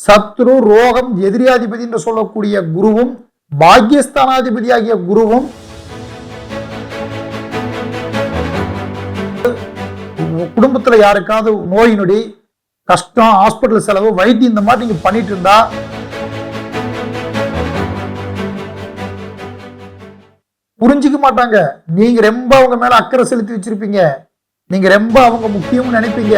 சத்ரு, ரோகம், எதிரியாதிபதி என்று சொல்லக்கூடிய குருவும் பாக்கியஸ்தானாதிபதியாகிய குருவும் குடும்பத்துல யாருக்காவது நோய் நொடி, கஷ்டம், ஹாஸ்பிட்டல் செலவு, வைத்தியம் இந்த மாதிரி நீங்க பண்ணிட்டு இருந்தா புரிஞ்சுக்க மாட்டாங்க. நீங்க ரொம்ப அவங்க மேல அக்கறை செலுத்தி வச்சிருப்பீங்க, நீங்க ரொம்ப அவங்க முக்கியம் நினைப்பீங்க.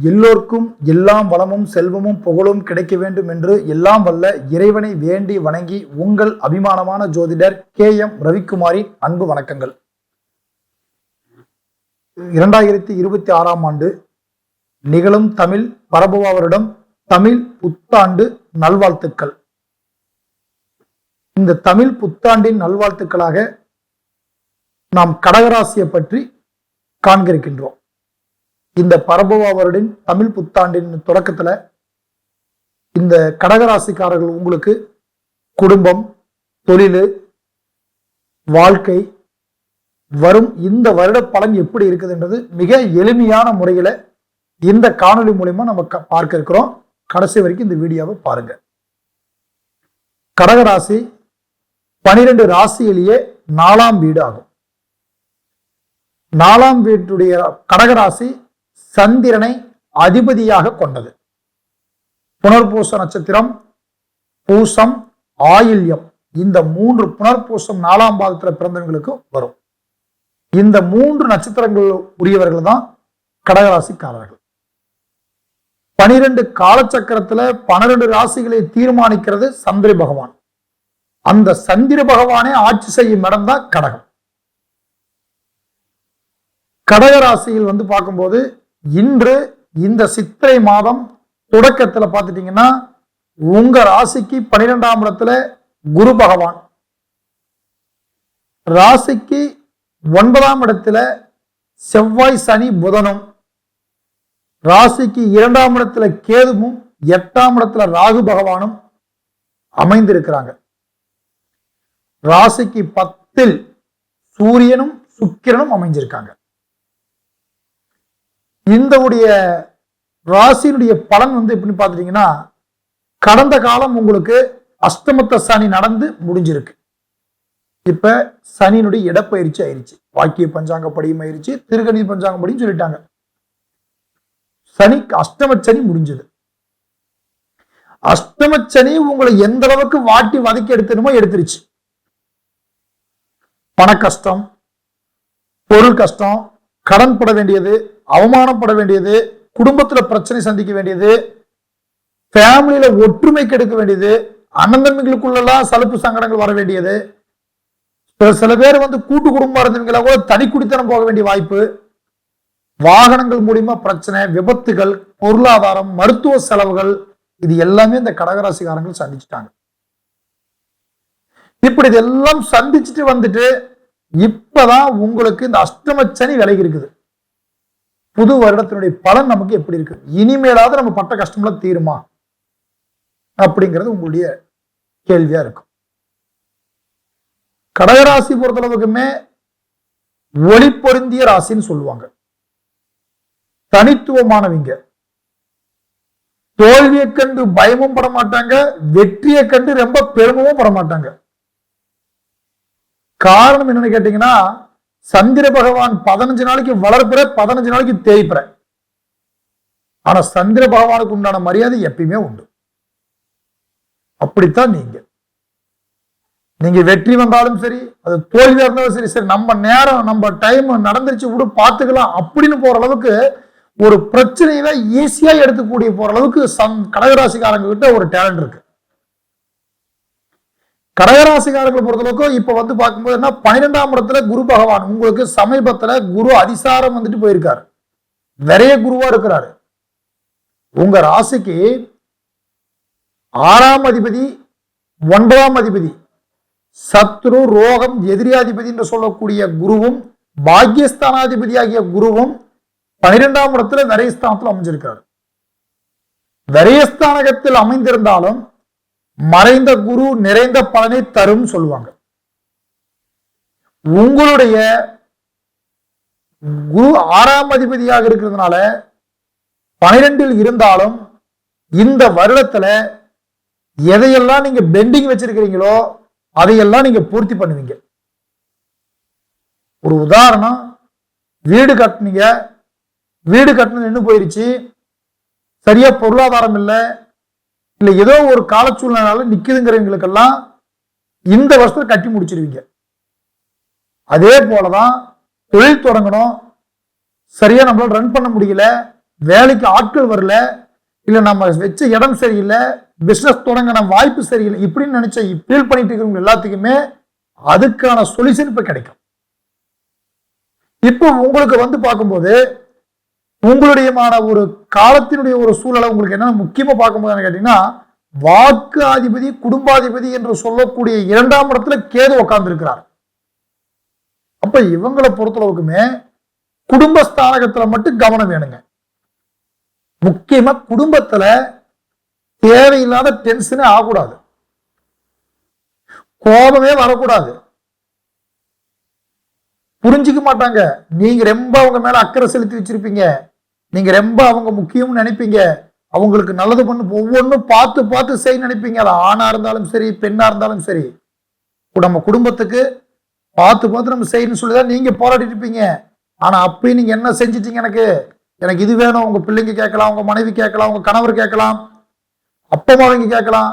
எல்லோருக்கும் எல்லாம் வளமும் செல்வமும் புகழும் கிடைக்க வேண்டும் என்று எல்லாம் வல்ல இறைவனை வேண்டி வணங்கி உங்கள் அபிமானமான ஜோதிடர் KM ரவிக்குமாரின் அன்பு வணக்கங்கள். 2026ஆம் ஆண்டு நிகழும் தமிழ் பரபுவ வருடம் தமிழ் புத்தாண்டு நல்வாழ்த்துக்கள். இந்த தமிழ் புத்தாண்டின் நல்வாழ்த்துக்களாக நாம் கடகராசியை பற்றி காண்க இருக்கின்றோம். இந்த பரபுவ வருடம் தமிழ் புத்தாண்டின் தொடக்கத்துல இந்த கடகராசிக்காரர்கள் உங்களுக்கு குடும்பம், தொழில், வாழ்க்கை, வரும் இந்த வருட பலன் எப்படி இருக்குதுன்றது மிக எளிமையான முறையில இந்த காணொலி மூலமா நம்ம பார்க்க இருக்கிறோம். கடைசி வரைக்கும் இந்த வீடியோவை பாருங்க. கடகராசி 12 ராசியிலேயே 4ஆம் வீடு ஆகும். 4ஆம் வீட்டுடைய கடகராசி சந்திரனை அதிபதியாக கொண்டது. புனர்பூச நட்சத்திரம், பூசம், ஆயில்யம், இந்த 3 புனர்பூசம் 4ஆம் பாதத்துல பிறந்தவங்களுக்கு வரும். இந்த 3 நட்சத்திரங்கள் உரியவர்கள் தான் கடகராசிக்காரர்கள். 12 காலச்சக்கரத்துல 12 ராசிகளை தீர்மானிக்கிறது சந்திர பகவான். அந்த சந்திர பகவானே ஆட்சி செய்யும் இடம் தான் கடகம். கடகராசியில் பார்க்கும்போது இன்று இந்த சித்திரை மாதம் தொடக்கத்துல பார்த்துட்டீங்கன்னா உங்க ராசிக்கு 12ஆம் இடத்துல குரு பகவான், ராசிக்கு 9ஆம் இடத்துல செவ்வாய், சனி, புதனும், ராசிக்கு 2ஆம் இடத்துல கேதுவும், 8ஆம் இடத்துல ராகு பகவானும் அமைந்திருக்கிறாங்க. ராசிக்கு 10ல் சூரியனும் சுக்கிரனும் அமைஞ்சிருக்காங்க. இந்த ராசியினுடைய பலன் எப்படி பார்த்துட்டீங்கன்னா கடந்த காலம் உங்களுக்கு அஷ்டமத்த சனி நடந்து முடிஞ்சிருக்கு. இப்ப சனியினுடைய இடப்பயிற்சி ஆயிருச்சு. வாக்கிய பஞ்சாங்கப்படியும் ஆயிருச்சு, திருக்கணி பஞ்சாங்கப்படியும் சொல்லிட்டாங்க. சனிக்கு அஷ்டமச்சனி முடிஞ்சது. அஷ்டமச்சனி உங்களை எந்த அளவுக்கு வாட்டி வதக்கி எடுத்துணுமோ எடுத்துருச்சு. பண கஷ்டம், பொருள் கஷ்டம், கடன் பட வேண்டியது, அவமானப்பட வேண்டியது, குடும்பத்துல பிரச்சனை சந்திக்க வேண்டியது, ஃபேமிலியில ஒற்றுமை கெடுக்க வேண்டியது, அண்ணன் தம்பிகளுக்குள்ளெல்லாம் சலுப்பு சங்கடங்கள் வர வேண்டியது, சில பேர் கூட்டு குடும்பம் இருந்தவங்கள கூட தனி குடித்தனம் போக வேண்டிய வாய்ப்பு, வாகனங்கள் மூலியமா பிரச்சனை, விபத்துகள், பொருளாதாரம், மருத்துவ செலவுகள், இது எல்லாமே இந்த கடகராசிக்காரங்கள் சந்திச்சுட்டாங்க. இப்படி இதெல்லாம் சந்திச்சுட்டு வந்துட்டு இப்பதான் உங்களுக்கு இந்த அஷ்டமச்சனி விலகி இருக்குது. புது வருடத்தினுடைய பலன் நமக்கு எப்படி இருக்கு, இனிமேலாவது நம்ம பட்ட கஷ்டம்லாம் தீருமா அப்படிங்கிறது உங்களுடைய கேள்வியா இருக்கும். கடகராசி பொறுத்தளவுக்குமே ஒளி பொருந்திய ராசின்னு சொல்லுவாங்க. தனித்துவமானவங்க. தோல்வியை கண்டு பயமும் பட மாட்டாங்க, வெற்றியை கண்டு ரொம்ப பெருமையும் பட மாட்டாங்க. காரணம் என்னன்னு கேட்டீங்கன்னா சந்திர பகவான் 15 நாளைக்கு வளர்ப்புற, 15 நாளைக்கு தேய்ப்புற. ஆனா சந்திர பகவானுக்கு உண்டான மரியாதை எப்பயுமே உண்டு. அப்படித்தான் நீங்க வெற்றி வந்தாலும் சரி, அது தோல்வியா இருந்தாலும் சரி, சரி நம்ம நேரம் நம்ம டைம் நடந்துருச்சு விடு பார்த்துக்கலாம் அப்படின்னு போற அளவுக்கு ஒரு பிரச்சனையில ஈஸியா எடுத்துக்கூடிய போற அளவுக்கு கடகராசிக்காரங்க கிட்ட ஒரு டேலண்ட் இருக்கு. கடகராசிக்காரர்களை பொறுத்தளவுக்கு இப்ப பார்க்கும்போது என்ன, 12ஆம் இடத்துல குரு பகவான் உங்களுக்கு சமீபத்துல குரு அதிசாரம் போயிருக்காரு. நிறைய குருவா இருக்கிறாரு. உங்க ராசிக்கு 6ஆம் அதிபதி, 9ஆம் அதிபதி, சத்ரு, ரோகம், எதிரியாதிபதி என்று சொல்லக்கூடிய குருவும் பாக்கியஸ்தானாதிபதி ஆகிய குருவும் 12ஆம் இடத்துல விரயஸ்தானத்தில் அமைஞ்சிருக்காரு. விரயஸ்தானகத்தில் அமைந்திருந்தாலும் மறைந்த குரு நிறைந்த பலனை தரும் சொல்லுவாங்க. உங்களுடைய குரு 6ஆம் அதிபதியாக இருக்கிறதுனால 12 இருந்தாலும் இந்த வருடத்துல எதையெல்லாம் நீங்க பெண்டிங் வச்சிருக்கிறீங்களோ அதையெல்லாம் நீங்க பூர்த்தி பண்ணுவீங்க. ஒரு உதாரணம், வீடு கட்டினீங்க, வீடு கட்டணும் நின்று போயிருச்சு, சரியா பொருளாதாரம் இல்லை, இல்ல ஏதோ ஒரு கால சூழ்நிலையால நிக்குதுங்கிறவங்களுக்கெல்லாம் இந்த வருஷத்துல கட்டி முடிச்சிருவீங்க. அதே போலதான் தொழில் தொடங்கணும், சரியா நம்மளால ரன் பண்ண முடியல, வேலைக்கு ஆட்கள் வரல, இல்ல நம்ம வச்ச இடம் சரியில்லை, பிசினஸ் தொடங்கின வாய்ப்பு சரியில்லை, இப்படின்னு நினைச்ச ஃபீல் பண்ணிட்டு இருக்கிறவங்க எல்லாத்துக்குமே அதுக்கான சொல்யூஷன் இப்ப கிடைக்கும். இப்போ உங்களுக்கு பார்க்கும்போது உங்களுடைய ஒரு காலத்தினுடைய ஒரு சூழலை உங்களுக்கு என்ன முக்கியமா பார்க்கும்போது கேட்டீங்கன்னா, வாக்கு அதிபதி குடும்பாதிபதி என்று சொல்லக்கூடிய 2ஆம் இடத்துல கேது உட்கார்ந்து இருக்கிறார். அப்ப இவங்களை பொறுத்தளவுக்குமே குடும்பஸ்தானகத்துல மட்டும் கவனம் வேணுங்க. முக்கியமா குடும்பத்துல தேவையில்லாத டென்ஷனே ஆகக்கூடாது, கோபமே வரக்கூடாது. புரிஞ்சிக்க மாட்டாங்க. நீங்க ரொம்ப அவங்க மேல அக்கறை செலுத்தி வச்சிருப்பீங்க, நீங்க ரொம்ப அவங்க முக்கியம்னு நினைப்பீங்க, அவங்களுக்கு நல்லது பண்ணு ஒவ்வொன்றும் பார்த்து பார்த்து செய்ய நினைப்பீங்க. அது ஆணா இருந்தாலும் சரி பெண்ணா இருந்தாலும் சரி, நம்ம குடும்பத்துக்கு பார்த்து பார்த்து நம்ம செய்யணும்னு சொல்லிதான் நீங்க போராடிட்டு இருப்பீங்க. ஆனா அப்பயும் நீங்க என்ன செஞ்சிட்டீங்க, எனக்கு இது வேணும், உங்க பிள்ளைங்க கேட்கலாம், உங்க மனைவி கேட்கலாம், உங்க கணவர் கேட்கலாம், அப்பா அம்மாவங்க கேட்கலாம்,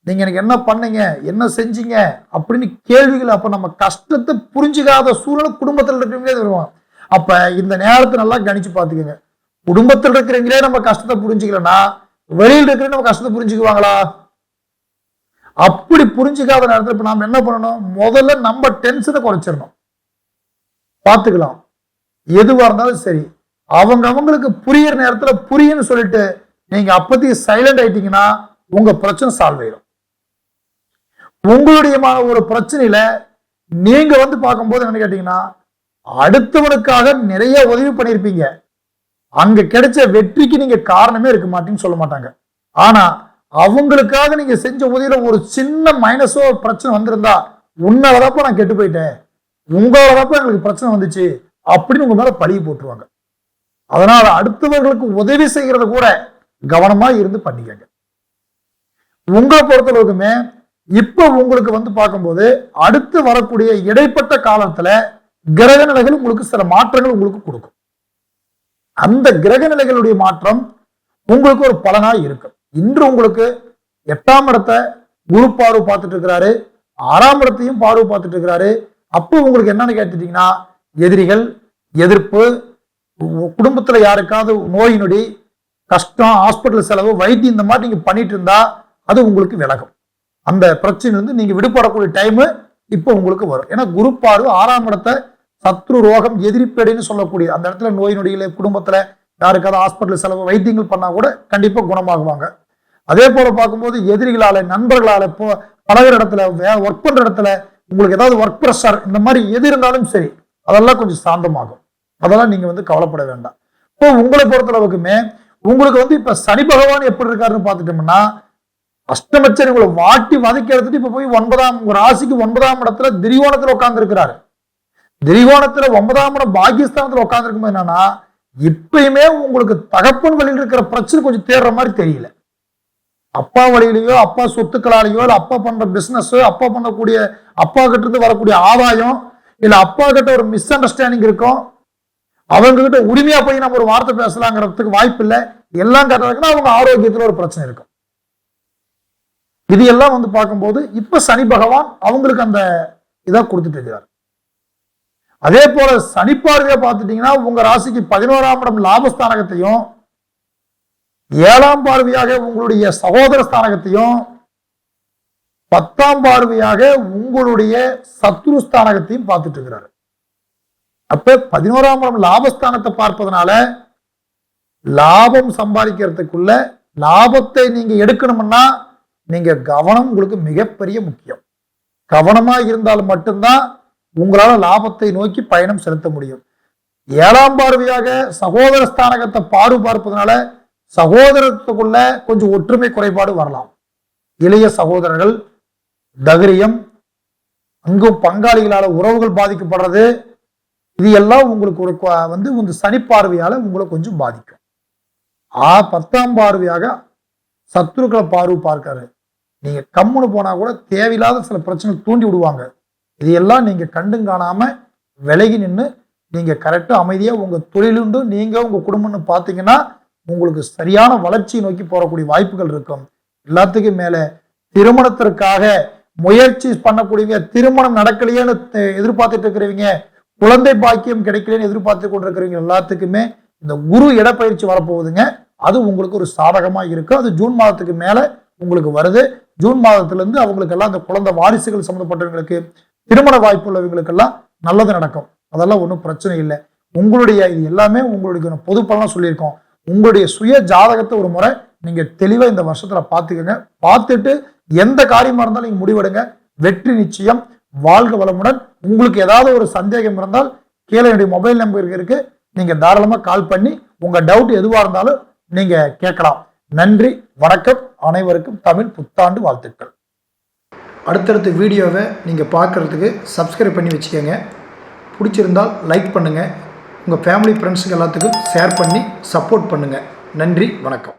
நீங்க எனக்கு என்ன பண்ணீங்க, என்ன செஞ்சீங்க அப்படின்னு கேள்விகள். அப்ப நம்ம கஷ்டத்தை புரிஞ்சுக்காத சூழலை குடும்பத்தில் இருக்கிறவங்களே வருவாங்க. அப்ப இந்த நேரத்தை நல்லா கணிச்சு பார்த்துக்கோங்க. குடும்பத்தில் இருக்கிறவங்களே நம்ம கஷ்டத்தை புரிஞ்சுக்கலன்னா வெளியில் இருக்கிற நம்ம கஷ்டத்தை புரிஞ்சுக்குவாங்களா? அப்படி புரிஞ்சுக்காத நேரத்தில் இப்ப நாம என்ன பண்ணணும், முதல்ல நம்ம டென்ஷனை குறைச்சிடணும். பார்த்துக்கலாம், எதுவா இருந்தாலும் சரி அவங்களுக்கு புரியுற நேரத்துல புரியுன்னு சொல்லிட்டு நீங்க அப்பத்தி சைலண்ட் ஆயிட்டீங்கன்னா உங்க பிரச்சனை சால்வ் ஆயிடும். உங்களுடைய ஒரு பிரச்சனையில நீங்க பார்க்கும்போது என்ன கேட்டீங்கன்னா, அடுத்தவனுக்காக நிறைய உதவி பண்ணிருப்பீங்க, அங்க கிடைச்ச வெற்றிக்கு நீங்க காரணமே இருக்க மாட்டீங்கன்னு சொல்ல மாட்டாங்க. ஆனா அவங்களுக்காக நீங்க செஞ்ச உதவியில ஒரு சின்ன மைனஸோ பிரச்சனை வந்திருந்தா, உன்னாலதாப்ப நான் கெட்டு போயிட்டேன், உங்களாலதாப்ப எங்களுக்கு பிரச்சனை வந்துச்சு அப்படின்னு உங்க மேல பழிய போட்டுருவாங்க. அதனால அடுத்தவர்களுக்கு உதவி செய்யறத கூட கவனமா இருந்து பண்ணிக்கங்க. உங்களை பொறுத்தளவுக்குமே இப்ப உங்களுக்கு பார்க்கும்போது அடுத்து வரக்கூடிய இடைப்பட்ட காலத்துல கிரக நிலைகள் உங்களுக்கு சில மாற்றங்கள் உங்களுக்கு கொடுக்கும். அந்த கிரக நிலைகளுடைய மாற்றம் உங்களுக்கு ஒரு பலனா இருக்கும். இன்று உங்களுக்கு 8ஆம் இடத்தை குரு பார்வை பார்த்துட்டு இருக்கிறாரு, 6ஆம் இடத்தையும் பார்வை பார்த்துட்டு இருக்கிறாரு. அப்போ உங்களுக்கு என்னன்னு கேட்டுட்டீங்கன்னா, எதிரிகள், எதிர்ப்பு, குடும்பத்துல யாருக்காவது நோய் நொடி, கஷ்டம், ஹாஸ்பிட்டல் செலவு, வைத்தியம், இந்த மாதிரி நீங்க பண்ணிட்டு இருந்தா அது உங்களுக்கு விலகும். அந்த பிரச்சனையிலிருந்து நீங்க விடுபடக்கூடிய டைம் இப்போ உங்களுக்கு வரும். ஏன்னா குரு பார்வை 6ஆம் இடத்தை சத்ரு ரோகம் எதிரிப்பேடைன்னு சொல்லக்கூடிய அந்த இடத்துல நோய் நொடிகளை, குடும்பத்துல யாருக்காவது ஹாஸ்பிட்டல் செலவு, வைத்தியங்கள் பண்ணா கூட கண்டிப்பா குணமாகுவாங்க. அதே போல பார்க்கும்போது எதிரிகளால, நண்பர்களால, பழகிற இடத்துல, ஒர்க் பண்ற இடத்துல உங்களுக்கு ஏதாவது ஒர்க் ப்ரெஷர் இந்த மாதிரி எது இருந்தாலும் சரி அதெல்லாம் கொஞ்சம் சாந்தமாகும். அதெல்லாம் நீங்க கவலைப்பட வேண்டாம். இப்போ உங்களை பொறுத்தளவுக்குமே உங்களுக்கு இப்ப சனி பகவான் எப்படி இருக்காருன்னு பார்த்துட்டோம்னா, அஷ்டமச்சர் உங்களை வாட்டி வதக்கி எடுத்துட்டு இப்ப போய் 9ஆம் ராசிக்கு 9ஆம் இடத்துல திரிகோணத்துல உட்கார்ந்து இருக்கிறாரு. திரிகோணத்துல 9ஆம் இடம் பாகிஸ்தானத்துல உட்கார்ந்து இருக்கும். என்னன்னா இப்பயுமே உங்களுக்கு தகப்பன் வழியில் இருக்கிற பிரச்சனை கொஞ்சம் தேடுற மாதிரி தெரியல. அப்பா வழியிலையோ, அப்பா சொத்துக்களாலேயோ, இல்ல அப்பா பண்ற பிசினஸ், அப்பா பண்ணக்கூடிய அப்பா கிட்ட இருந்து வரக்கூடிய ஆதாயம், இல்ல அப்பா கிட்ட ஒரு மிஸ் அண்டர்ஸ்டாண்டிங் இருக்கும், அவங்க கிட்ட உரிமையா போய் நம்ம ஒரு வார்த்தை பேசலாங்கிறதுக்கு வாய்ப்பு இல்லை. எல்லாம் கரெக்டா அவங்க ஆரோக்கியத்துல ஒரு பிரச்சனை இருக்கும். இது எல்லாம் பார்க்கும்போது இப்ப சனி பகவான் அவங்களுக்கு அந்த இதா கொடுத்துட்டு இருக்கிறார். அதே போல சனி பார்வையா பார்த்துட்டீங்கன்னா உங்க ராசிக்கு 11ஆம் இடம் லாபஸ்தானகத்தையும், 7ஆம் பார்வையாக உங்களுடைய சகோதர ஸ்தானகத்தையும், 10ஆம் பார்வையாக உங்களுடைய சத்ரு ஸ்தானகத்தையும் பார்த்துட்டு இருக்கிறாரு. அப்ப 11ஆம் இடம் லாபஸ்தானத்தை பார்ப்பதனால லாபம் சம்பாதிக்கிறதுக்குள்ள லாபத்தை நீங்க எடுக்கணும்னா நீங்க கவனம் உங்களுக்கு மிகப்பெரிய முக்கியம். கவனமா இருந்தால் மட்டும்தான் உங்களால லாபத்தை நோக்கி பயணம் செலுத்த முடியும். 7ஆம் பார்வையாக சகோதர ஸ்தானகத்தை பார்ப்பதனால சகோதரத்துக்குள்ள கொஞ்சம் ஒற்றுமை குறைபாடு வரலாம். இளைய சகோதரர்கள், தைரியம், அங்கும் பங்காளிகளால உறவுகள் பாதிக்கப்படுறது, இது எல்லாம் உங்களுக்கு ஒரு சனி பார்வையால உங்களை கொஞ்சம் பாதிக்கும். 10ஆம் பார்வையாக சத்துருக்களை பார்க்காரு. நீங்க கம்முன்னு போனா கூட தேவையில்லாத சில பிரச்சனை தூண்டி விடுவாங்க. இதையெல்லாம் நீங்க கண்டும் காணாம விலகி நின்று நீங்க கரெக்டா அமைதியா உங்க தொழிலுண்டு நீங்க உங்க குடும்பம்னு பாத்தீங்கன்னா உங்களுக்கு சரியான வளர்ச்சியை நோக்கி போறக்கூடிய வாய்ப்புகள் இருக்கும். எல்லாத்துக்கும் மேல திருமணத்திற்காக முயற்சி பண்ணக்கூடியவங்க, திருமணம் நடக்கலையேன்னு எதிர்பார்த்துட்டு இருக்கிறவங்க, குழந்தை பாக்கியம் கிடைக்கலன்னு எதிர்பார்த்து கொண்டிருக்கிறவங்க எல்லாத்துக்குமே இந்த குரு இடப்பயிற்சி வரப்போகுதுங்க. அது உங்களுக்கு ஒரு சாதகமா இருக்கு. அது ஜூன் மாதத்துக்கு மேல உங்களுக்கு வருது. ஜூன் மாதத்துல இருந்து அவங்களுக்கு எல்லாம் அந்த குழந்தை வாரிசுகள் சம்பந்தப்பட்டவங்களுக்கு, திருமண வாய்ப்பு உள்ளவங்களுக்கெல்லாம் நல்லது நடக்கும். அதெல்லாம் ஒன்றும் பிரச்சனை இல்லை. உங்களுடைய இது எல்லாமே உங்களுடைய பொது பலனா சொல்லியிருக்கோம். உங்களுடைய சுய ஜாதகத்தை ஒரு முறை நீங்க தெளிவா இந்த வருஷத்துல பாத்துக்கோங்க. பார்த்துட்டு எந்த காரியமா இருந்தாலும் நீங்க முடிவெடுங்க. வெற்றி நிச்சயம். வாழ்க வளமுடன். உங்களுக்கு ஏதாவது ஒரு சந்தேகம் இருந்தால் கீழே என்னுடைய மொபைல் நம்பர் இருக்கு, நீங்க தாராளமா கால் பண்ணி உங்க டவுட் எதுவா இருந்தாலும் நீங்க கேட்கலாம். நன்றி, வணக்கம். அனைவருக்கும் தமிழ் புத்தாண்டு வாழ்த்துக்கள். அடுத்தடுத்த வீடியோவை நீங்க பார்க்கறதுக்கு சப்ஸ்கிரைப் பண்ணி வச்சுக்கோங்க. பிடிச்சிருந்தால் லைக் பண்ணுங்க. உங்க ஃபேமிலி ஃப்ரெண்ட்ஸுக்கு எல்லாத்துக்கும் ஷேர் பண்ணி சப்போர்ட் பண்ணுங்க. நன்றி, வணக்கம்.